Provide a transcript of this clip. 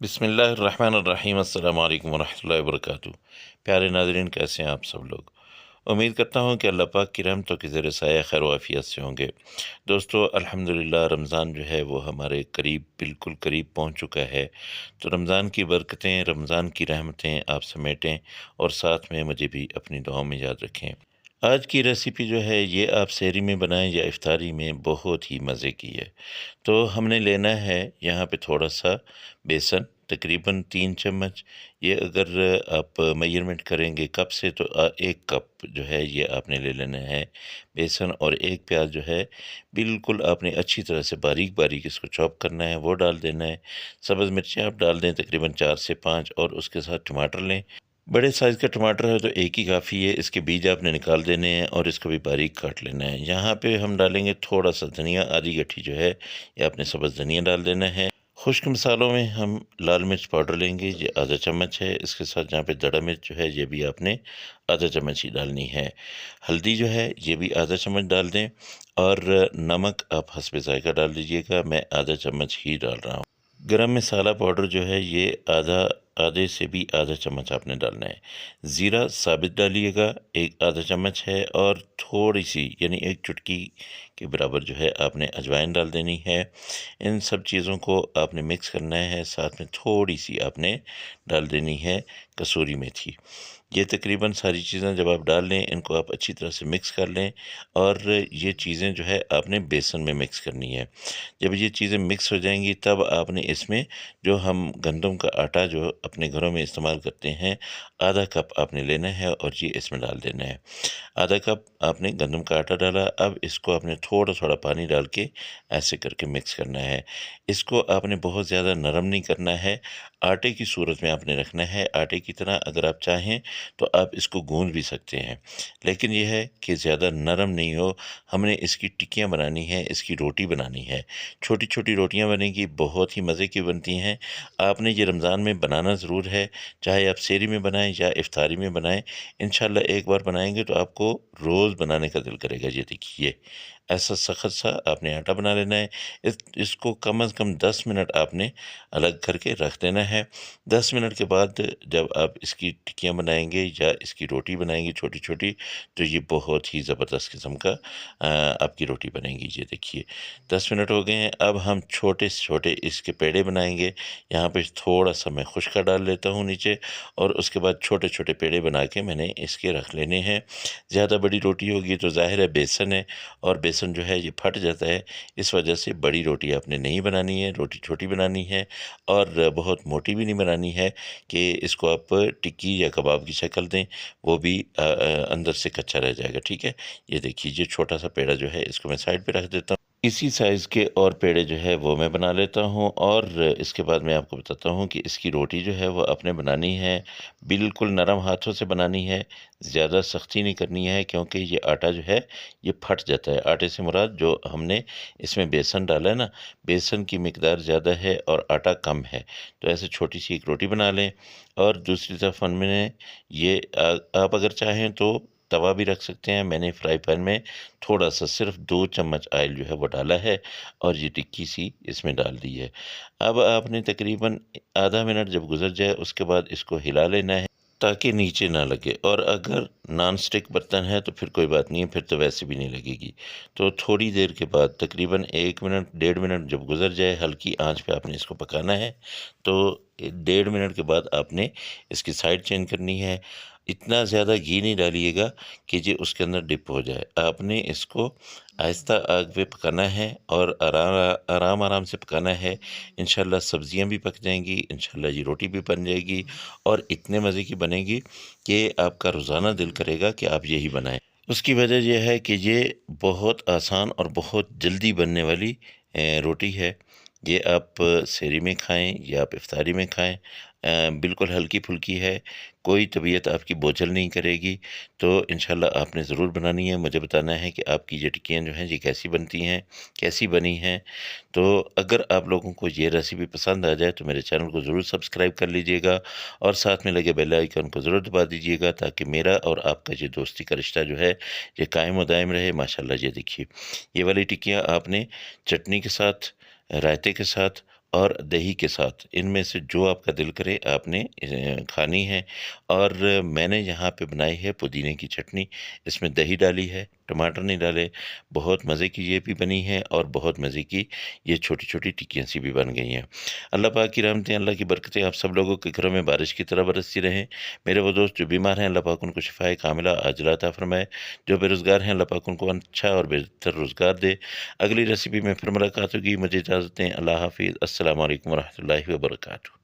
बिस्मिल्लाहिर्रहमानिर्रहीम अस्सलाम वालेकुम वरहमतुल्लाहि वबरकातुहू। प्यारे नाज़रीन, कैसे हैं आप सब लोग। उम्मीद करता हूँ कि अल्लाह पाक की रहमतों के ज़ेर साया खैर वाफ़ियत से होंगे। दोस्तों, अल्हम्दुलिल्लाह रमज़ान जो है वो हमारे करीब, बिल्कुल करीब पहुँच चुका है। तो रमज़ान की बरकतें, रमज़ान की रहमतें आप समेटें और साथ में मुझे भी अपनी दुआओं में याद रखें। आज की रेसिपी जो है ये आप सहरी में बनाएं या इफ्तारी में, बहुत ही मज़े की है। तो हमने लेना है यहाँ पे थोड़ा सा बेसन, तकरीबन 3 चम्मच। ये अगर आप मेजरमेंट करेंगे कप से तो 1 कप जो है ये आपने ले लेना है बेसन। और एक प्याज जो है बिल्कुल आपने अच्छी तरह से बारीक बारीक इसको चॉप करना है, वो डाल देना है। सब्ज़ मिर्चें आप डाल दें तकरीबन 4 से 5, और उसके साथ टमाटर लें। बड़े साइज़ का टमाटर है तो एक ही काफ़ी है। इसके बीज आपने निकाल देने हैं और इसको भी बारीक काट लेना है। यहाँ पे हम डालेंगे थोड़ा सा धनिया, आधी गट्ठी जो है ये आपने सब्ज़ धनिया डाल देना है। खुश्क मसालों में हम लाल मिर्च पाउडर लेंगे, ये आधा चम्मच है। इसके साथ जहाँ पे दड़ा मिर्च जो है ये भी आपने आधा चम्मच ही डालनी है। हल्दी जो है ये भी आधा चम्मच डाल दें, और नमक आप हस्बे ज़ायक़ा डाल दीजिएगा, मैं आधा चम्मच ही डाल रहा हूँ। गरम मसाला पाउडर जो है ये आधे से भी आधा चम्मच आपने डालना है। ज़ीरा साबित डालिएगा, एक आधा चम्मच है। और थोड़ी सी यानी एक चुटकी के बराबर जो है आपने अजवाइन डाल देनी है। इन सब चीज़ों को आपने मिक्स करना है। साथ में थोड़ी सी आपने डाल देनी है कसूरी मेथी। ये तकरीबन सारी चीज़ें जब आप डाल लें, इनको आप अच्छी तरह से मिक्स कर लें। और ये चीज़ें जो है आपने बेसन में मिक्स करनी है। जब ये चीज़ें मिक्स हो जाएंगी तब आपने इसमें जो हम गंदम का आटा जो अपने घरों में इस्तेमाल करते हैं, आधा कप आपने लेना है और ये इसमें डाल देना है। आधा कप आपने गंदम का आटा डाला, अब इसको आपने थोड़ा थोड़ा पानी डाल के ऐसे करके मिक्स करना है। इसको आपने बहुत ज़्यादा नरम नहीं करना है, आटे की सूरत में आपने रखना है। आटे की तरह अगर आप चाहें तो आप इसको गूंद भी सकते हैं, लेकिन यह है कि ज़्यादा नरम नहीं हो। हमने इसकी टिक्कियाँ बनानी है, इसकी रोटी बनानी है। छोटी छोटी रोटियाँ बनेंगी, बहुत ही मज़े की बनती हैं। आपने ये रमज़ान में बनाना ज़रूर है, चाहे आप सेहरी में बनाएं या इफ्तारी में बनाएं। इंशाल्लाह एक बार बनाएंगे तो आपको रोज़ बनाने का दिल करेगा। ये देखिए, ऐसा सख्त सा आपने आटा बना लेना है। इसको कम से कम 10 मिनट आपने अलग करके रख देना है। 10 मिनट के बाद जब आप इसकी टिक्कियाँ बनाएंगे या इसकी रोटी बनाएंगे छोटी छोटी, तो ये बहुत ही ज़बरदस्त किस्म का आपकी रोटी बनेगी। ये देखिए, 10 मिनट हो गए हैं। अब हम छोटे से छोटे इसके पेड़े बनाएंगे। यहाँ पे थोड़ा सा मैं खुशका डाल लेता हूँ नीचे, और उसके बाद छोटे छोटे पेड़े बना के मैंने इसके रख लेने हैं। ज़्यादा बड़ी रोटी होगी तो ज़ाहिर है बेसन है, और बेसन जो है ये फट जाता है। इस वजह से बड़ी रोटी आपने नहीं बनानी है, रोटी छोटी बनानी है। और बहुत मोटी भी नहीं बनानी है कि इसको आप टिक्की या कबाब की शक्ल दें, वो भी अंदर से कच्चा रह जाएगा। ठीक है, ये देखिए, ये छोटा सा पेड़ा जो है इसको मैं साइड पे रख देता हूँ। इसी साइज़ के और पेड़े जो है वो मैं बना लेता हूँ। और इसके बाद मैं आपको बताता हूँ कि इसकी रोटी जो है वो आपने बनानी है, बिल्कुल नरम हाथों से बनानी है। ज़्यादा सख्ती नहीं करनी है, क्योंकि ये आटा जो है ये फट जाता है। आटे से मुराद जो हमने इसमें बेसन डाला है ना, बेसन की मिकदार ज़्यादा है और आटा कम है। तो ऐसे छोटी सी एक रोटी बना लें। और दूसरी तरफ हमने ये आप अगर चाहें तो तवा भी रख सकते हैं। मैंने फ्राई पैन में थोड़ा सा सिर्फ 2 चम्मच ऑयल जो है वो डाला है, और ये टिक्की सी इसमें डाल दी है। अब आपने तकरीबन आधा मिनट जब गुजर जाए उसके बाद इसको हिला लेना है, ताकि नीचे ना लगे। और अगर नॉन स्टिक बर्तन है तो फिर कोई बात नहीं है, फिर तो वैसे भी नहीं लगेगी। तो थोड़ी देर के बाद तकरीबन 1 मिनट 1.5 मिनट जब गुजर जाए, हल्की आंच पे आपने इसको पकाना है। तो 1.5 मिनट के बाद आपने इसकी साइड चेंज करनी है। इतना ज़्यादा घी नहीं डालिएगा कि ये उसके अंदर डिप हो जाए। आपने इसको आहिस्ता आग पे पकाना है और आराम आराम आराम से पकाना है। इंशाल्लाह सब्ज़ियाँ भी पक जाएंगी, इंशाल्लाह ये रोटी भी बन जाएगी, और इतने मज़े की बनेगी कि आपका रोज़ाना दिल करेगा कि आप यही बनाएं। उसकी वजह यह है कि ये बहुत आसान और बहुत जल्दी बनने वाली रोटी है। ये आप सेहरी में खाएं या आप इफ्तारी में खाएं, बिल्कुल हल्की फुल्की है, कोई तबीयत आपकी बोझल नहीं करेगी। तो इंशाल्लाह आपने ज़रूर बनानी है। मुझे बताना है कि आपकी ये टिक्कियाँ जो हैं ये कैसी बनती हैं, कैसी बनी हैं। तो अगर आप लोगों को ये रेसिपी पसंद आ जाए तो मेरे चैनल को ज़रूर सब्सक्राइब कर लीजिएगा, और साथ में लगे बेल आइकन को ज़रूर दबा दीजिएगा, ताकि मेरा और आपका ये दोस्ती का रिश्ता जो है ये कायम व दायम रहे। माशाल्लाह, ये देखिए, ये वाली टिक्कियाँ आपने चटनी के साथ, रायते के साथ और दही के साथ, इनमें से जो आपका दिल करे आपने खानी है। और मैंने यहाँ पे बनाई है पुदीने की चटनी, इसमें दही डाली है, टमाटर नहीं डाले। बहुत मज़े की ये भी बनी है और बहुत मज़े की ये छोटी-छोटी टिक्कियाँ सी भी बन गई हैं। अल्लाह पाक की रहमतें, अल्लाह की बरकतें आप सब लोगों के घरों में बारिश की तरह बरसती रहें। मेरे वो दोस्त जो बीमार हैं, अल्लाह पाक उनको शिफ़ाए कामिला आजिला अता फ़रमाए। जो बेरोज़गार हैं, अल्लाह पाक उनको अच्छा और बेहतर रोज़गार दे। अगली रेसिपी में फिर मुलाकात होगी। मुझे इजाज़त दें। अल्लाह हाफ़िज़। अस्सलामु अलैकुम व रहमतुल्लाहि व बरकातुहू।